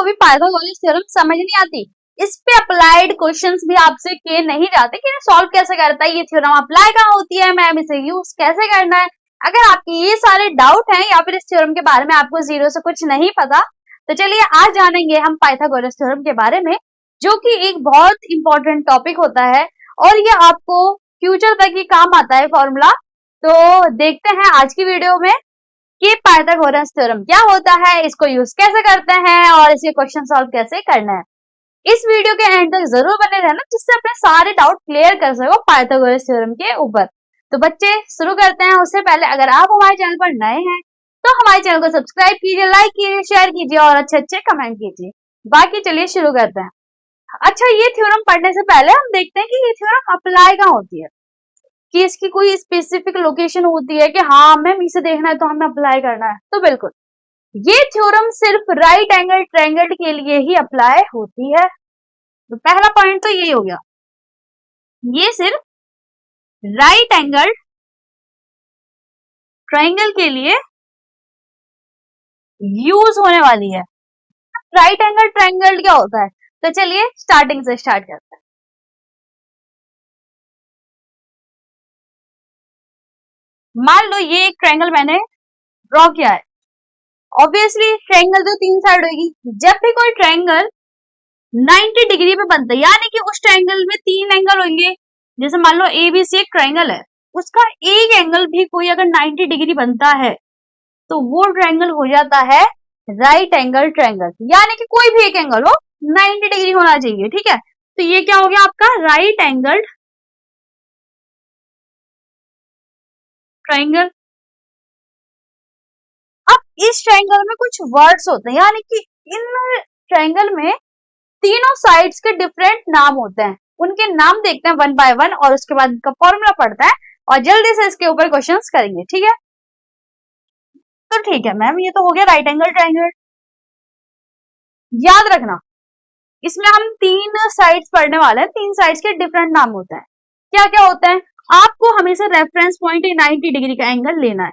कभी Pythagoras theorem समझ नहीं आती, इस पे अप्लाइड क्वेश्चंस भी आपसे किए नहीं जाते कि सॉल्व कैसे करता है, ये थ्योरम अप्लाई कहाँ होती है मैम, इसे यूज कैसे करना है। अगर आपके ये सारे डाउट हैं या फिर इस थ्योरम के बारे में आपको जीरो से कुछ नहीं पता, तो चलिए आज जानेंगे हम पाइथागोरस थ्योरम के बारे में, जो कि एक बहुत इंपॉर्टेंट टॉपिक होता है और ये आपको फ्यूचर तक ही काम आता है फॉर्मूला। तो देखते हैं आज की वीडियो में कि पाइथागोरस थ्योरम क्या होता है, इसको यूज कैसे करते हैं और इसके क्वेश्चन सॉल्व कैसे करना है। इस वीडियो के एंड तक जरूर बने रहना, जिससे अपने सारे डाउट क्लियर कर सको पाइथागोरस थ्योरम के ऊपर। तो बच्चे शुरू करते हैं। उससे पहले अगर आप हमारे चैनल पर नए हैं तो हमारे चैनल को सब्सक्राइब कीजिए, लाइक कीजिए, शेयर कीजिए और अच्छे अच्छे कमेंट कीजिए। बाकी चलिए शुरू करते हैं। अच्छा, ये थ्योरम पढ़ने से पहले हम देखते हैं कि ये थ्योरम अप्लाई कहाँ होती है, कि इसकी कोई स्पेसिफिक लोकेशन होती है कि हाँ हमें इसे देखना है तो हमें अप्लाई करना है। तो बिल्कुल ये थ्योरम सिर्फ राइट एंगल ट्रायंगल के लिए ही अप्लाई होती है। तो पहला पॉइंट तो यही हो गया, ये सिर्फ राइट एंगल ट्रायंगल के लिए यूज होने वाली है। राइट एंगल ट्रायंगल क्या होता है, तो चलिए स्टार्टिंग से स्टार्ट करते हैं। मान लो ये एक ट्रायंगल मैंने ड्रॉ किया है। ऑब्वियसली ट्रायंगल तो तीन साइड होगी। जब भी कोई ट्रायंगल 90 डिग्री पे बनता है, यानी कि उस ट्रायंगल में तीन एंगल होंगे। जैसे मान लो ABC एक ट्रायंगल है, उसका एक एंगल भी कोई अगर 90 डिग्री बनता है तो वो ट्रायंगल हो जाता है राइट एंगल ट्रायंगल, यानी कि कोई भी एक एंगल हो 90 डिग्री होना चाहिए। ठीक है, तो ये क्या हो गया आपका राइट एंगल ट्रायंगल। अब इस ट्रायंगल में कुछ वर्ड्स होते हैं, यानी कि इन ट्रायंगल में तीनों साइड्स के डिफरेंट नाम होते हैं। उनके नाम देखते हैं वन बाय वन और उसके बाद इनका फॉर्मूला पढ़ता है और जल्दी से इसके ऊपर क्वेश्चंस करेंगे। ठीक है, तो ठीक है मैम, ये तो हो गया राइट एंगल ट्रायंगल। याद रखना इसमें हम तीन साइड्स पढ़ने वाले हैं, तीन साइड्स के डिफरेंट नाम होते हैं। क्या क्या होते हैं, आपको हमेशा रेफरेंस पॉइंट 90 डिग्री का एंगल लेना है।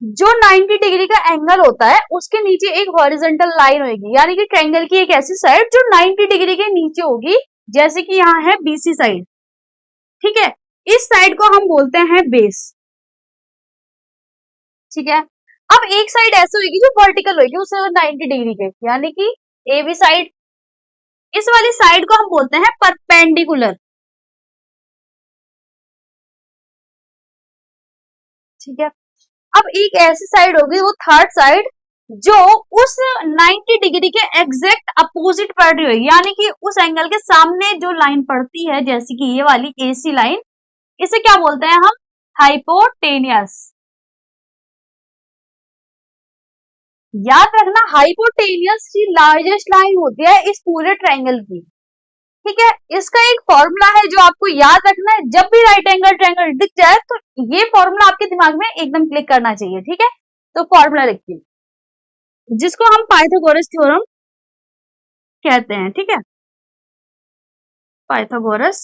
जो 90 डिग्री का एंगल होता है उसके नीचे एक हॉरिजॉन्टल लाइन होगी, यानी कि ट्रायंगल की एक ऐसी साइड जो 90 डिग्री के नीचे होगी, जैसे कि यहाँ है BC साइड। ठीक है, इस साइड को हम बोलते हैं बेस। ठीक है, अब एक साइड ऐसी होगी जो वर्टिकल होगी उसे 90 डिग्री के, यानी कि AB साइड। इस वाली साइड को हम बोलते हैं परपेंडिकुलर। ठीक है, अब एक ऐसी साइड होगी वो थर्ड साइड जो उस 90 डिग्री के एग्जैक्ट अपोजिट पड़ रही होगी, यानी कि उस एंगल के सामने जो लाइन पड़ती है, जैसे कि ये वाली AC लाइन, इसे क्या बोलते हैं हम हाइपोटेनियस। याद रखना हाइपोटेनियस की लार्जेस्ट लाइन होती है इस पूरे ट्रायंगल की। ठीक है, इसका एक फॉर्मूला है जो आपको याद रखना है, जब भी राइट एंगल ट्रायंगल दिख जाए तो ये फॉर्मूला आपके दिमाग में एकदम क्लिक करना चाहिए। ठीक है, तो फॉर्मूला लिखती हूँ जिसको हम पाइथागोरस थ्योरम कहते हैं। ठीक है, पाइथागोरस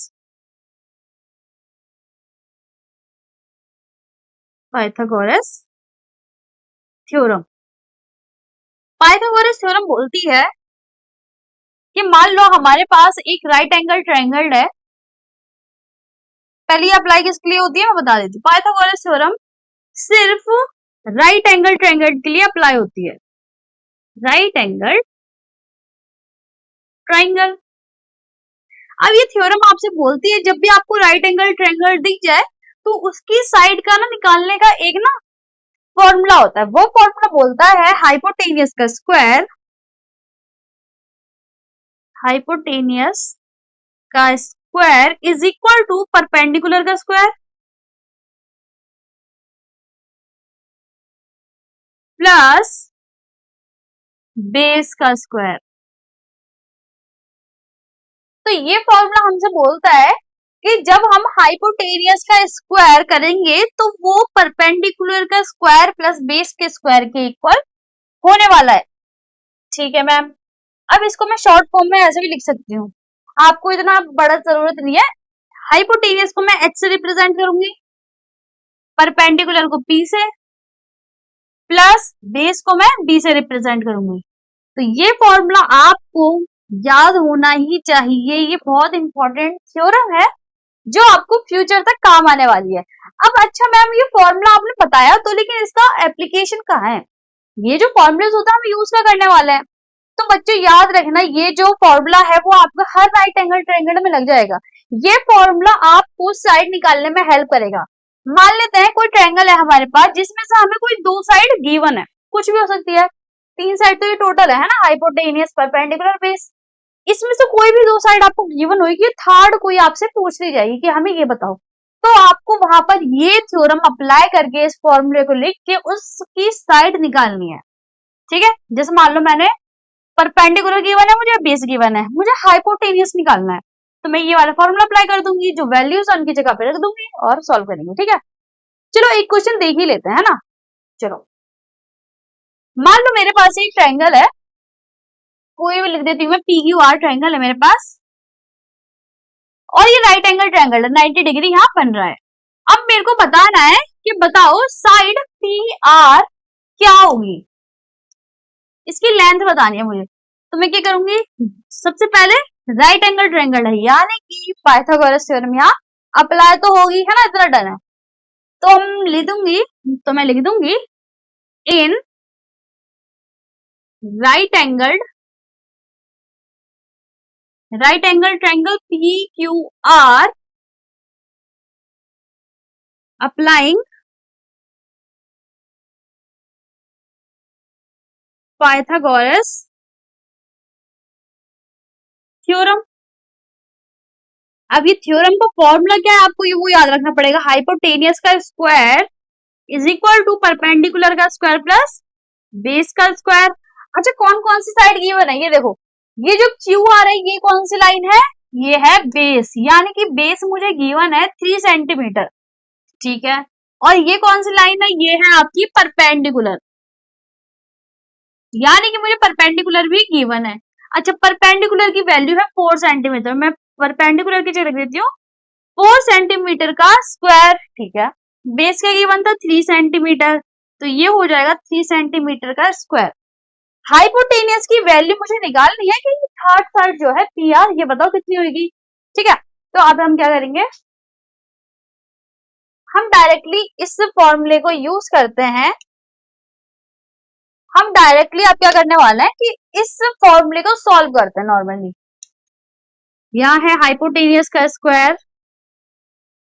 थ्योरम। पाइथागोरस थ्योरम बोलती है कि मान लो हमारे पास एक राइट एंगल ट्रायंगल है। पहले अप्लाई किसके लिए होती है मैं बता देती हूँ। पाइथागोरस थ्योरम सिर्फ राइट एंगल ट्रायंगल के लिए अप्लाई होती है, राइट एंगल ट्रायंगल। अब ये थ्योरम आपसे बोलती है जब भी आपको राइट एंगल ट्रायंगल दिख जाए तो उसकी साइड का ना निकालने का एक ना फॉर्मूला होता है। वो फॉर्मूला बोलता है हाइपोटेनियस का स्क्वायर, हाइपोटेनियस का square is equal to perpendicular का स्क्वायर प्लस बेस का स्क्वायर। तो ये फॉर्मूला हमसे बोलता है कि जब हम हाइपोटेनियस का स्क्वायर करेंगे तो वो परपेंडिकुलर का स्क्वायर प्लस बेस के स्क्वायर के इक्वल होने वाला है। ठीक है मैम, अब इसको मैं शॉर्ट फॉर्म में ऐसे भी लिख सकती हूँ, आपको इतना बड़ा जरूरत नहीं है। हाइपोटेनियस को मैं H से रिप्रेजेंट करूंगी, परपेंडिकुलर को P से, प्लस बेस को मैं B से रिप्रेजेंट करूंगी। तो ये फॉर्मूला आपको याद होना ही चाहिए, ये बहुत इंपॉर्टेंट थ्योरम है जो आपको फ्यूचर तक काम आने वाली है। अब अच्छा मैम ये फॉर्मूला आपने बताया तो लेकिन इसका एप्लीकेशन कहाँ है? ये जो फॉर्मूलाज होता है हम यूज क्या करने वाले हैं? तो बच्चों याद रखना ये जो फॉर्मूला है वो आपका हर राइट एंगल ट्रायंगल में लग जाएगा। ये फॉर्मूला आपको साइड निकालने में हेल्प करेगा। मान लेते हैं कोई ट्रायंगल है हमारे पास जिसमें से हमें कोई दो साइड गिवन है, कुछ भी हो सकती है, तीन साइड तो ये टोटल है ना, हाइपोटेनियस, परपेंडिकुलर, बेस। इसमें से कोई भी दो साइड आपको गिवन होगी, थर्ड कोई आपसे पूछ ली जाएगी कि हमें ये बताओ, तो आपको वहां पर ये थ्योरम अप्लाई करके इस फॉर्मूले को लिख के उसकी साइड निकालनी है। ठीक है, जैसे मान लो मैंने परपेंडिकुलर गिवन है, मुझे बेस गिवन है, मुझे हाइपोटेनियस निकालना है, तो मैं ये वाला फॉर्मूला अप्लाई कर दूंगी, जो वैल्यूज उनकी जगह पे रख दूंगी और सॉल्व करेंगे। ठीक है, चलो एक क्वेश्चन देख ही लेते हैं, है ना। चलो मान लो मेरे पास एक ट्रायंगल है, कोई भी लिख देती हूँ मैं, पी क्यू आर ट्रायंगल है मेरे पास, और ये राइट एंगल ट्रायंगल है, 90 डिग्री यहाँ बन रहा है। अब मेरे को बताना है कि बताओ साइड पी आर क्या होगी, इसकी लेंथ बतानी है मुझे। तो मैं क्या करूंगी, सबसे पहले राइट एंगल ट्रायंगल है यानी कि पाइथागोरस थ्योरम यहाँ अप्लाई तो होगी, है ना, इतना डन है। तो हम लिख दूंगी, तो मैं लिख दूंगी in right angle triangle P Q R applying Pythagoras theorem. अब ये थ्योरम का फॉर्मूला क्या है आपको ये वो याद रखना पड़ेगा, हाइपोटेनियस का square is equal to perpendicular का स्क्वायर प्लस बेस का स्क्वायर। अच्छा कौन कौन सी साइड गिवन है ये देखो, ये जो क्यू आ रही है ये कौन सी लाइन है, ये है बेस, यानी कि बेस मुझे गिवन है 3 सेंटीमीटर। ठीक है, और ये कौन सी लाइन है, ये है आपकी परपेंडिकुलर, यानी कि मुझे परपेंडिकुलर भी गिवन है। अच्छा परपेंडिकुलर की वैल्यू है 4 सेंटीमीटर, मैं परपेंडिकुलर की जगह रख देती हूँ 4 सेंटीमीटर का स्क्वायर। ठीक है, बेस का गिवन था 3 सेंटीमीटर, तो ये हो जाएगा 3 सेंटीमीटर का स्क्वायर। हाइपोटेनियस की वैल्यू मुझे निकालनी है कि थर्ड साइड जो है पी आर, ये बताओ कितनी होगी। ठीक है, तो अब हम क्या करेंगे, हम डायरेक्टली इस फॉर्मूले को यूज करते हैं। हम डायरेक्टली अब क्या करने वाले हैं कि इस फॉर्मूले को सॉल्व करते हैं नॉर्मली। यहाँ है हाइपोटेनियस का square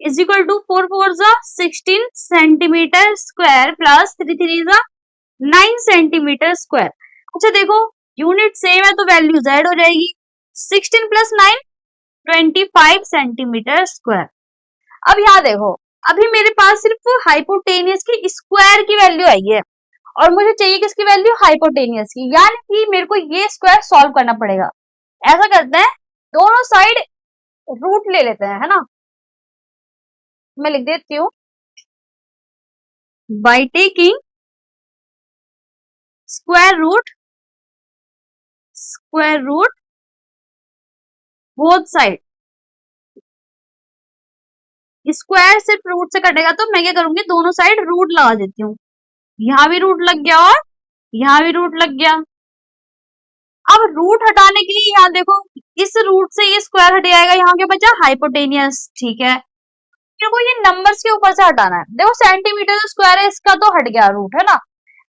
is equal to 4 4 16 centimetre square plus 3 3 9 centimetre square. अच्छा देखो यूनिट सेम है तो वैल्यू जेड हो जाएगी, 16 प्लस 9 25 सेंटीमीटर स्क्वायर। अब यहाँ देखो, अभी मेरे पास सिर्फ हाइपोटेनियस की स्क्वायर की वैल्यू आई है और मुझे चाहिए किसकी वैल्यू, हाइपोटेनियस की, यानी कि मेरे को ये स्क्वायर सॉल्व करना पड़ेगा। ऐसा करते हैं दोनों साइड रूट ले लेते हैं, है ना। मैं लिख देती हूँ by taking square root both side. Square सिर्फ रूट से कटेगा तो मैं क्या करूंगी, दोनों साइड रूट लगा देती हूँ, यहाँ भी रूट लग गया और यहाँ भी रूट लग गया। अब रूट हटाने के लिए यहाँ देखो, इस रूट से ये स्क्वायर हट जाएगा, यहाँ क्या बचा हाइपोटेनियस। ठीक है, मेरे को ये नंबर्स के ऊपर से हटाना है। देखो सेंटीमीटर स्क्वायर है, इसका तो हट गया रूट, है ना।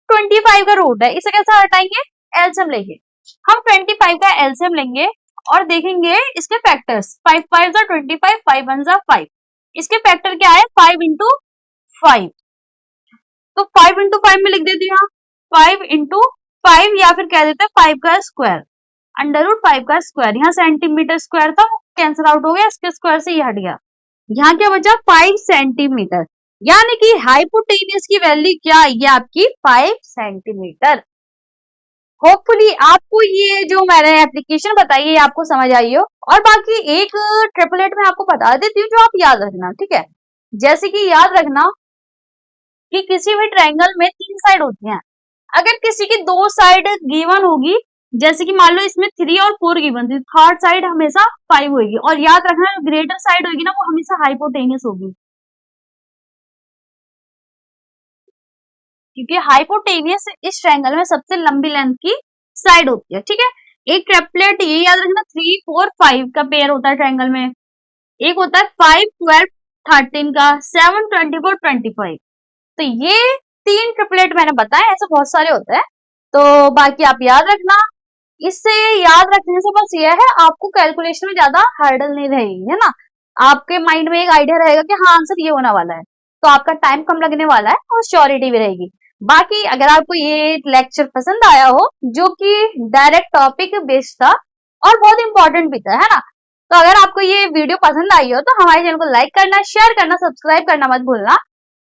25 का रूट है, इसे कैसे हटाएंगे, एलसीएम लेंगे। हम 25 का एलसीएम लेंगे और देखेंगे इसके फैक्टर्स, 5 5 जा 25, 5 1 जा 5। इसके फैक्टर क्या है, 5 इंटू 5, तो 5 इंटू 5 में लिख देती हूँ 5 इंटू 5, या फिर कह देते हैं 5 का स्क्वायर, अंडर रूट 5 का स्क्वायर। यहाँ सेंटीमीटर स्क्वायर था वो कैंसिल आउट हो गया, इसके स्क्वायर से ये हट गया, यहाँ क्या बचा 5 सेंटीमीटर, यानी कि हाइपोटेनियस की वैल्यू क्या आई है आपकी 5 सेंटीमीटर। होपफुली आपको ये जो मैंने एप्लीकेशन बताई है आपको समझ आई हो। और बाकी एक ट्रिपलेट में आपको बता देती हूँ जो आप याद रखना। ठीक है, जैसे कि याद रखना कि किसी भी ट्रायंगल में 3 साइड होती हैं, अगर किसी की 2 साइड गिवन होगी, जैसे कि मान लो इसमें 3 और 4 गिवन थी, थर्ड साइड हमेशा 5 होगी। और याद रखना ग्रेटर साइड होगी ना वो हमेशा हाइपोटेनियस होगी, क्योंकि हाइपोटेनियस इस ट्रायंगल में सबसे लंबी लेंथ की साइड होती है, ठीक है। एक ट्रिपलेट ये याद रखना 3 4 5 का पेयर होता है ट्रायंगल में। एक होता है 5 12 13 का, 7 24 25। तो ये 3 ट्रिपलेट मैंने बताए, ऐसे बहुत सारे होते हैं। तो बाकी आप याद रखना। इससे याद रखने से बस ये है, आपको कैलकुलेशन में ज्यादा हर्डल नहीं रहेगी, है ना। आपके माइंड में एक आइडिया रहेगा कि हाँ आंसर ये होने वाला है, तो आपका टाइम कम लगने वाला है और श्योरिटी भी रहेगी। बाकी अगर आपको ये लेक्चर पसंद आया हो, जो कि डायरेक्ट टॉपिक बेस्ड था और बहुत इंपॉर्टेंट भी था, है ना। तो अगर आपको ये वीडियो पसंद आई हो तो हमारे चैनल को लाइक करना, शेयर करना, सब्सक्राइब करना मत भूलना।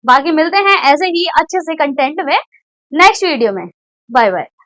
बाकी मिलते हैं ऐसे ही अच्छे से कंटेंट में नेक्स्ट वीडियो में। Bye bye.